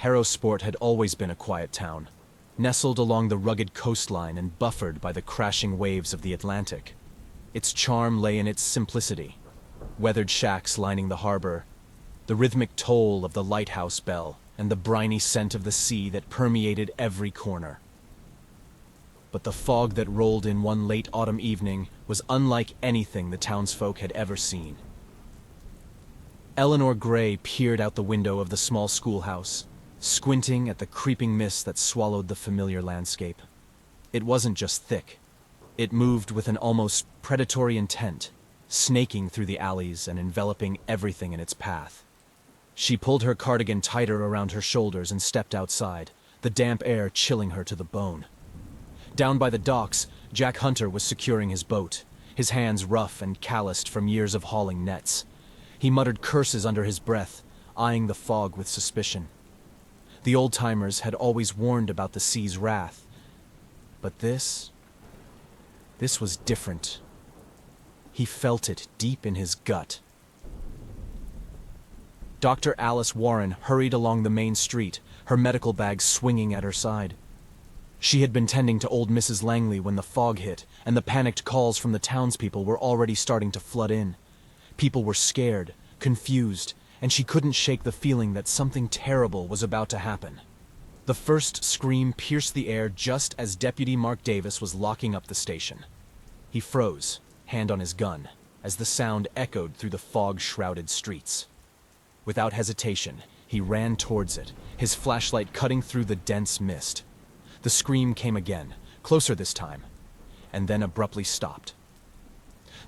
Harrowsport had always been a quiet town, nestled along the rugged coastline and buffered by the crashing waves of the Atlantic. Its charm lay in its simplicity. Weathered shacks lining the harbor, the rhythmic toll of the lighthouse bell, and the briny scent of the sea that permeated every corner. But the fog that rolled in one late autumn evening was unlike anything the townsfolk had ever seen. Eleanor Gray peered out the window of the small schoolhouse, squinting at the creeping mist that swallowed the familiar landscape. It wasn't just thick. It moved with an almost predatory intent, snaking through the alleys and enveloping everything in its path. She pulled her cardigan tighter around her shoulders and stepped outside, the damp air chilling her to the bone. Down by the docks, Jack Hunter was securing his boat, his hands rough and calloused from years of hauling nets. He muttered curses under his breath, eyeing the fog with suspicion. The old-timers had always warned about the sea's wrath, but this was different. He felt it deep in his gut. Dr. Alice Warren hurried along the main street, her medical bag swinging at her side. She had been tending to old Mrs. Langley when the fog hit, and the panicked calls from the townspeople were already starting to flood in. People were scared, confused, and she couldn't shake the feeling that something terrible was about to happen. The first scream pierced the air just as Deputy Mark Davis was locking up the station. He froze, hand on his gun, as the sound echoed through the fog-shrouded streets. Without hesitation, he ran towards it, his flashlight cutting through the dense mist. The scream came again, closer this time, and then abruptly stopped.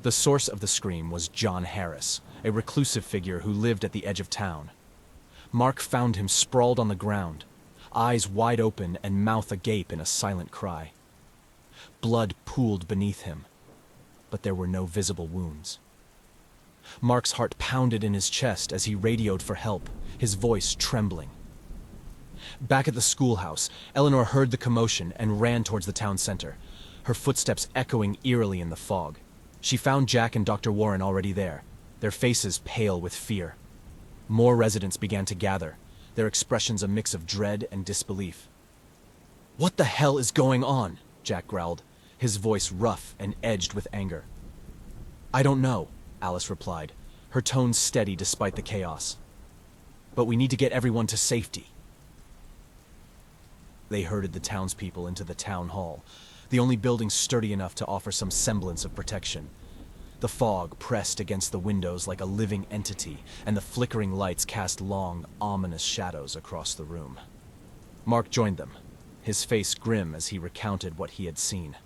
The source of the scream was John Harris, a reclusive figure who lived at the edge of town. Mark found him sprawled on the ground, eyes wide open and mouth agape in a silent cry. Blood pooled beneath him, but there were no visible wounds. Mark's heart pounded in his chest as he radioed for help, his voice trembling. Back at the schoolhouse, Eleanor heard the commotion and ran towards the town center, her footsteps echoing eerily in the fog. She found Jack and Dr. Warren already there, their faces pale with fear. More residents began to gather, their expressions a mix of dread and disbelief. "What the hell is going on?" Jack growled, his voice rough and edged with anger. "I don't know," Alice replied, her tone steady despite the chaos. "But we need to get everyone to safety." They herded the townspeople into the town hall, the only building sturdy enough to offer some semblance of protection. The fog pressed against the windows like a living entity, and the flickering lights cast long, ominous shadows across the room. Mark joined them, his face grim as he recounted what he had seen.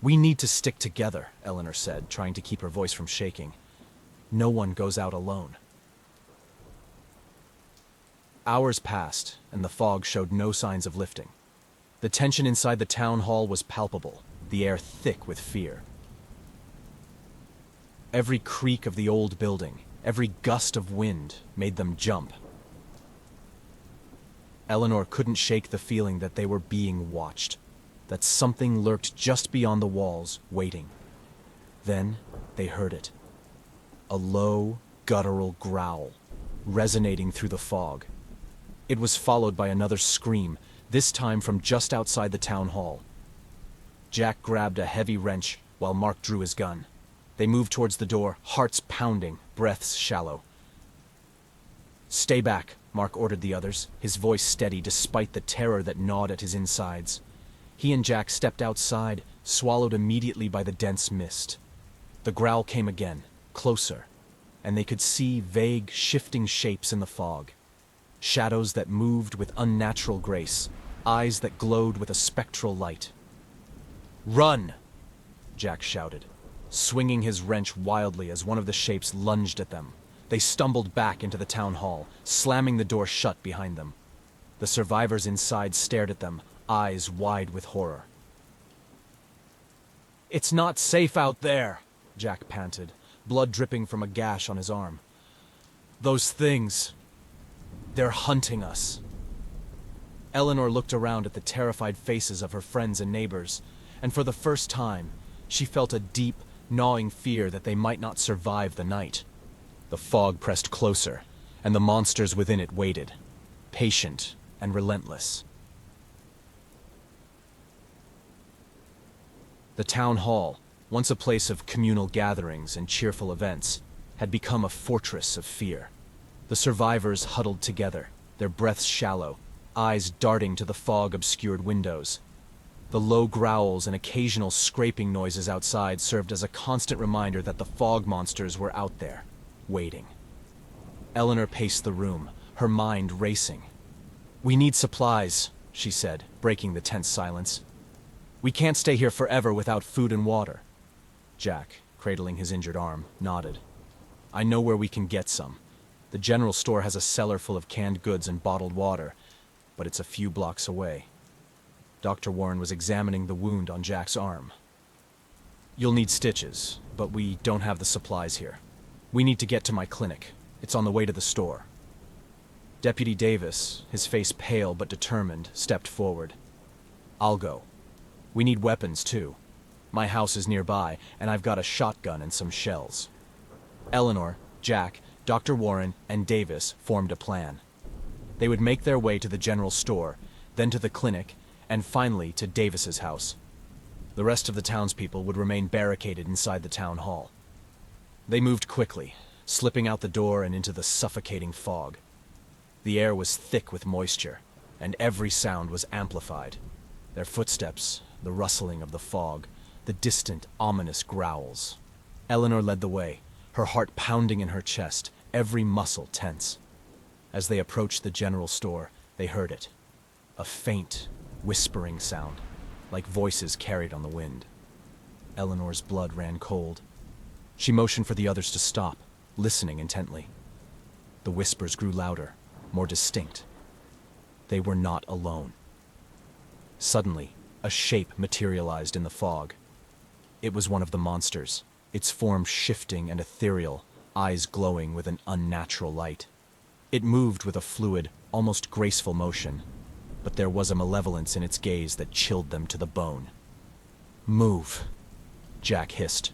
"We need to stick together," Eleanor said, trying to keep her voice from shaking. "No one goes out alone." Hours passed, and the fog showed no signs of lifting. The tension inside the town hall was palpable, the air thick with fear. Every creak of the old building, every gust of wind made them jump. Eleanor couldn't shake the feeling that they were being watched, that something lurked just beyond the walls, waiting. Then they heard it. A low, guttural growl, resonating through the fog. It was followed by another scream, this time from just outside the town hall. Jack grabbed a heavy wrench while Mark drew his gun. They moved towards the door, hearts pounding, breaths shallow. "Stay back," Mark ordered the others, his voice steady despite the terror that gnawed at his insides. He and Jack stepped outside, swallowed immediately by the dense mist. The growl came again, closer, and they could see vague, shifting shapes in the fog. Shadows that moved with unnatural grace, eyes that glowed with a spectral light. "Run!" Jack shouted, swinging his wrench wildly as one of the shapes lunged at them. They stumbled back into the town hall, slamming the door shut behind them. The survivors inside stared at them, eyes wide with horror. "It's not safe out there," Jack panted, blood dripping from a gash on his arm. "Those things, they're hunting us." Eleanor looked around at the terrified faces of her friends and neighbors, and for the first time, she felt a deep, gnawing fear that they might not survive the night. The fog pressed closer, and the monsters within it waited. patient and relentless. The town hall, once a place of communal gatherings and cheerful events, had become a fortress of fear. The survivors huddled together, their breaths shallow, eyes darting to the fog-obscured windows. The low growls and occasional scraping noises outside served as a constant reminder that the fog monsters were out there, waiting. Eleanor paced the room, her mind racing. "We need supplies," she said, breaking the tense silence. "We can't stay here forever without food and water." Jack, cradling his injured arm, nodded. "I know where we can get some. The general store has a cellar full of canned goods and bottled water, but it's a few blocks away." Dr. Warren was examining the wound on Jack's arm. "You'll need stitches, but we don't have the supplies here. We need to get to my clinic. It's on the way to the store." Deputy Davis, his face pale but determined, stepped forward. "I'll go. We need weapons, too. My house is nearby, and I've got a shotgun and some shells." Eleanor, Jack, Dr. Warren, and Davis formed a plan. They would make their way to the general store, then to the clinic, and finally to Davis's house. The rest of the townspeople would remain barricaded inside the town hall. They moved quickly, slipping out the door and into the suffocating fog. The air was thick with moisture, and every sound was amplified. Their footsteps, the rustling of the fog, the distant, ominous growls. Eleanor led the way, her heart pounding in her chest, every muscle tense. As they approached the general store, they heard it. A faint, whispering sound, like voices carried on the wind. Eleanor's blood ran cold. She motioned for the others to stop, listening intently. The whispers grew louder, more distinct. They were not alone. Suddenly, a shape materialized in the fog. It was one of the monsters, its form shifting and ethereal, eyes glowing with an unnatural light. It moved with a fluid, almost graceful motion, but there was a malevolence in its gaze that chilled them to the bone. "Move," Jack hissed,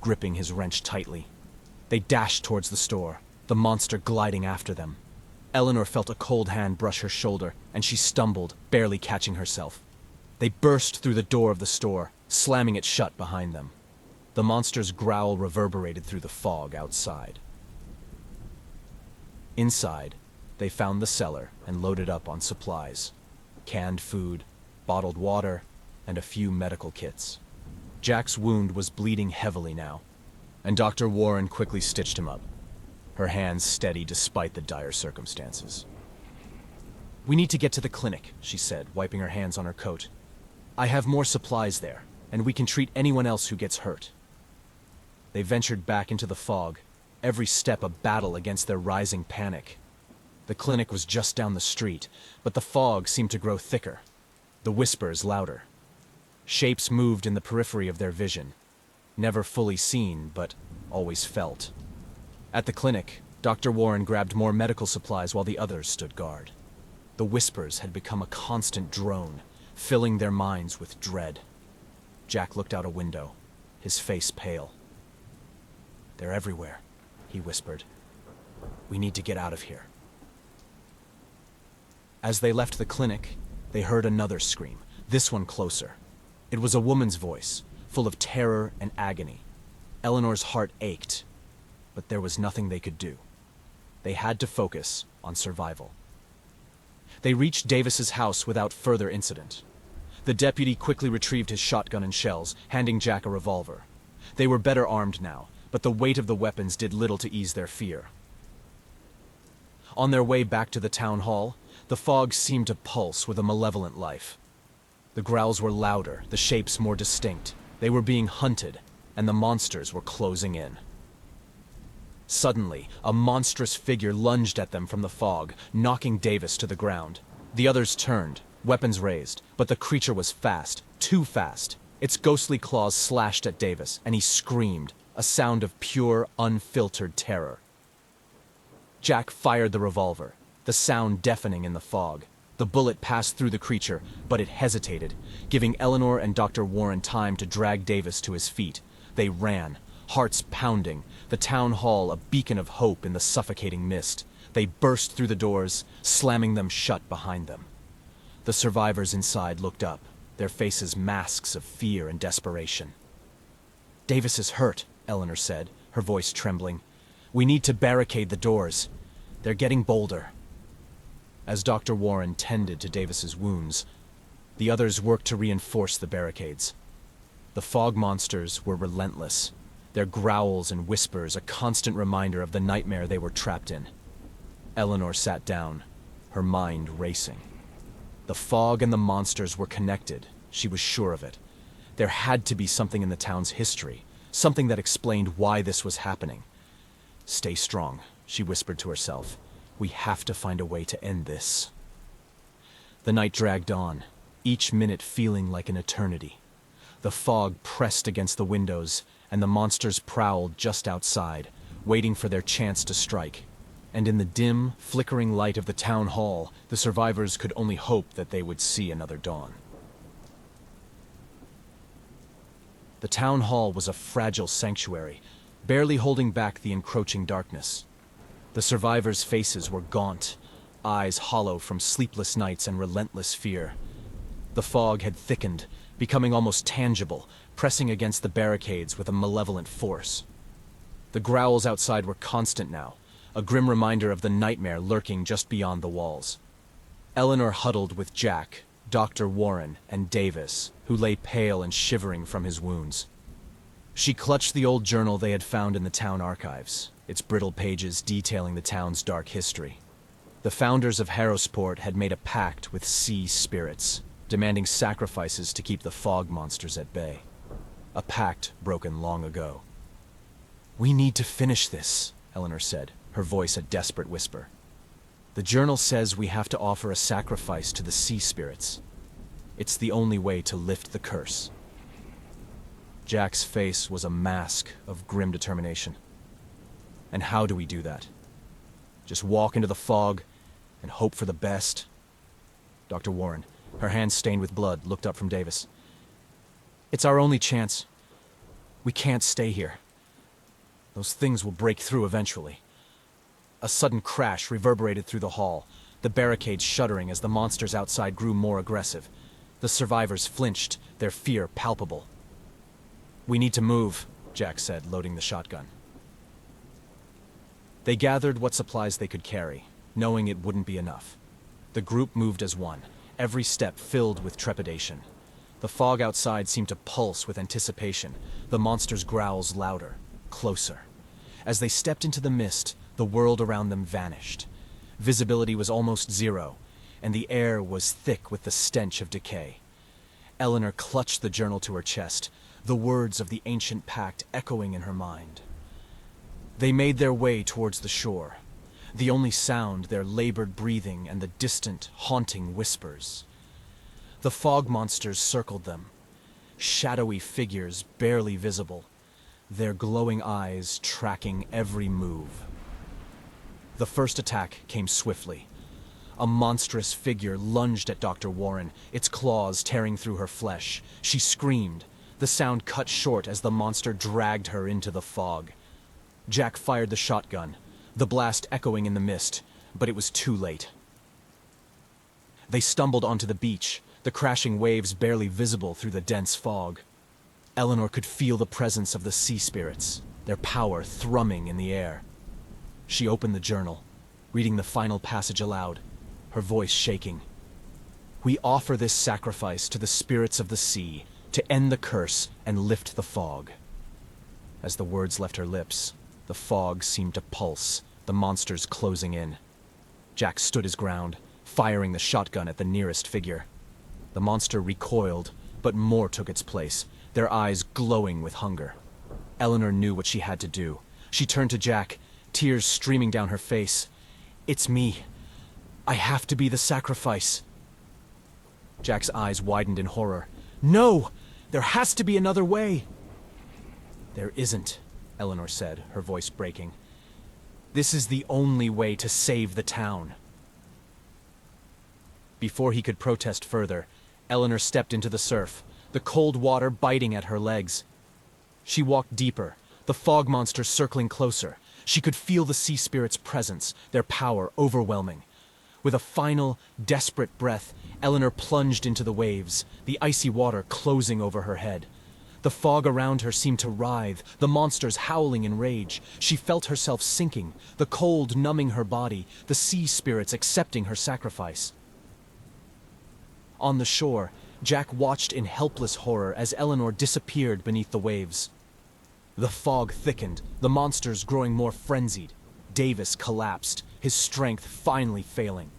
gripping his wrench tightly. They dashed towards the store, the monster gliding after them. Eleanor felt a cold hand brush her shoulder, and she stumbled, barely catching herself. They burst through the door of the store, slamming it shut behind them. The monster's growl reverberated through the fog outside. Inside, they found the cellar and loaded up on supplies. Canned food, bottled water, and a few medical kits. Jack's wound was bleeding heavily now, and Dr. Warren quickly stitched him up, her hands steady despite the dire circumstances. "We need to get to the clinic," she said, wiping her hands on her coat. "I have more supplies there, and we can treat anyone else who gets hurt." They ventured back into the fog, every step a battle against their rising panic. The clinic was just down the street, but the fog seemed to grow thicker, the whispers louder. Shapes moved in the periphery of their vision, never fully seen, but always felt. At the clinic, Dr. Warren grabbed more medical supplies while the others stood guard. The whispers had become a constant drone, filling their minds with dread. Jack looked out a window, his face pale. "They're everywhere," he whispered. "We need to get out of here." As they left the clinic, they heard another scream, this one closer. It was a woman's voice, full of terror and agony. Eleanor's heart ached, but there was nothing they could do. They had to focus on survival. They reached Davis's house without further incident. The deputy quickly retrieved his shotgun and shells, handing Jack a revolver. They were better armed now, but the weight of the weapons did little to ease their fear. On their way back to the town hall, the fog seemed to pulse with a malevolent life. The growls were louder, the shapes more distinct. They were being hunted, and the monsters were closing in. Suddenly, a monstrous figure lunged at them from the fog, knocking Davis to the ground. The others turned, weapons raised, but the creature was fast, too fast. Its ghostly claws slashed at Davis, and he screamed, a sound of pure, unfiltered terror. Jack fired the revolver, the sound deafening in the fog. The bullet passed through the creature, but it hesitated, giving Eleanor and Dr. Warren time to drag Davis to his feet. They ran, hearts pounding, the town hall a beacon of hope in the suffocating mist. They burst through the doors, slamming them shut behind them. The survivors inside looked up, their faces masks of fear and desperation. "Davis is hurt," Eleanor said, her voice trembling. "We need to barricade the doors. They're getting bolder." As Dr. Warren tended to Davis's wounds, the others worked to reinforce the barricades. The fog monsters were relentless, their growls and whispers a constant reminder of the nightmare they were trapped in. Eleanor sat down, her mind racing. The fog and the monsters were connected, she was sure of it. There had to be something in the town's history, something that explained why this was happening. "Stay strong," she whispered to herself. "We have to find a way to end this." The night dragged on, each minute feeling like an eternity. The fog pressed against the windows, and the monsters prowled just outside, waiting for their chance to strike. And in the dim, flickering light of the town hall, the survivors could only hope that they would see another dawn. The town hall was a fragile sanctuary, barely holding back the encroaching darkness. The survivors' faces were gaunt, eyes hollow from sleepless nights and relentless fear. The fog had thickened, becoming almost tangible, pressing against the barricades with a malevolent force. The growls outside were constant now, a grim reminder of the nightmare lurking just beyond the walls. Eleanor huddled with Jack, Dr. Warren, and Davis, who lay pale and shivering from his wounds. She clutched the old journal they had found in the town archives, its brittle pages detailing the town's dark history. The founders of Harrowsport had made a pact with sea spirits, demanding sacrifices to keep the fog monsters at bay. A pact broken long ago. "We need to finish this," Eleanor said, her voice a desperate whisper. "The journal says we have to offer a sacrifice to the sea spirits. It's the only way to lift the curse." Jack's face was a mask of grim determination. "And how do we do that? Just walk into the fog and hope for the best?" Dr. Warren, her hands stained with blood, looked up from Davis. "It's our only chance. We can't stay here. Those things will break through eventually." A sudden crash reverberated through the hall, the barricades shuddering as the monsters outside grew more aggressive. The survivors flinched, their fear palpable. "We need to move," Jack said, loading the shotgun. They gathered what supplies they could carry, knowing it wouldn't be enough. The group moved as one, every step filled with trepidation. The fog outside seemed to pulse with anticipation, the monsters' growls louder, closer. As they stepped into the mist, the world around them vanished. Visibility was almost zero, and the air was thick with the stench of decay. Eleanor clutched the journal to her chest, the words of the ancient pact echoing in her mind. They made their way towards the shore, the only sound their labored breathing and the distant, haunting whispers. The fog monsters circled them, shadowy figures barely visible, their glowing eyes tracking every move. The first attack came swiftly. A monstrous figure lunged at Dr. Warren, its claws tearing through her flesh. She screamed. The sound cut short as the monster dragged her into the fog. Jack fired the shotgun, the blast echoing in the mist, but it was too late. They stumbled onto the beach, the crashing waves barely visible through the dense fog. Eleanor could feel the presence of the sea spirits, their power thrumming in the air. She opened the journal, reading the final passage aloud, her voice shaking. "We offer this sacrifice to the spirits of the sea, to end the curse and lift the fog." As the words left her lips, the fog seemed to pulse, the monsters closing in. Jack stood his ground, firing the shotgun at the nearest figure. The monster recoiled, but more took its place, their eyes glowing with hunger. Eleanor knew what she had to do. She turned to Jack, tears streaming down her face. "It's me. I have to be the sacrifice." Jack's eyes widened in horror. "No! There has to be another way!" "There isn't," Eleanor said, her voice breaking. "This is the only way to save the town." Before he could protest further, Eleanor stepped into the surf, the cold water biting at her legs. She walked deeper, the fog monster circling closer. She could feel the sea spirit's presence, their power overwhelming. With a final, desperate breath, Eleanor plunged into the waves, the icy water closing over her head. The fog around her seemed to writhe, the monsters howling in rage. She felt herself sinking, the cold numbing her body, the sea spirits accepting her sacrifice. On the shore, Jack watched in helpless horror as Eleanor disappeared beneath the waves. The fog thickened, the monsters growing more frenzied. Davis collapsed, his strength finally failing.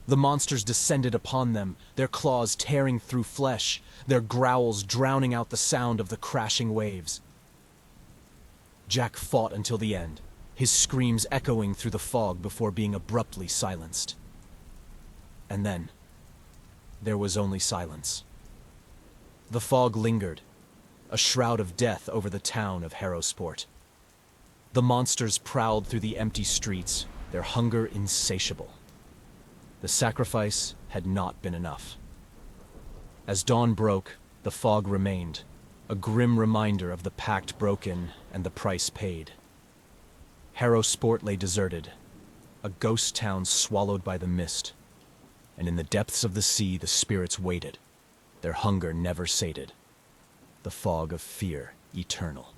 The monsters descended upon them, their claws tearing through flesh, their growls drowning out the sound of the crashing waves. Jack fought until the end, his screams echoing through the fog before being abruptly silenced. And then, there was only silence. The fog lingered, a shroud of death over the town of Harrowsport. The monsters prowled through the empty streets, their hunger insatiable. The sacrifice had not been enough. As dawn broke, the fog remained, a grim reminder of the pact broken and the price paid. Harrowsport lay deserted, a ghost town swallowed by the mist. And in the depths of the sea the spirits waited, their hunger never sated, the fog of fear eternal.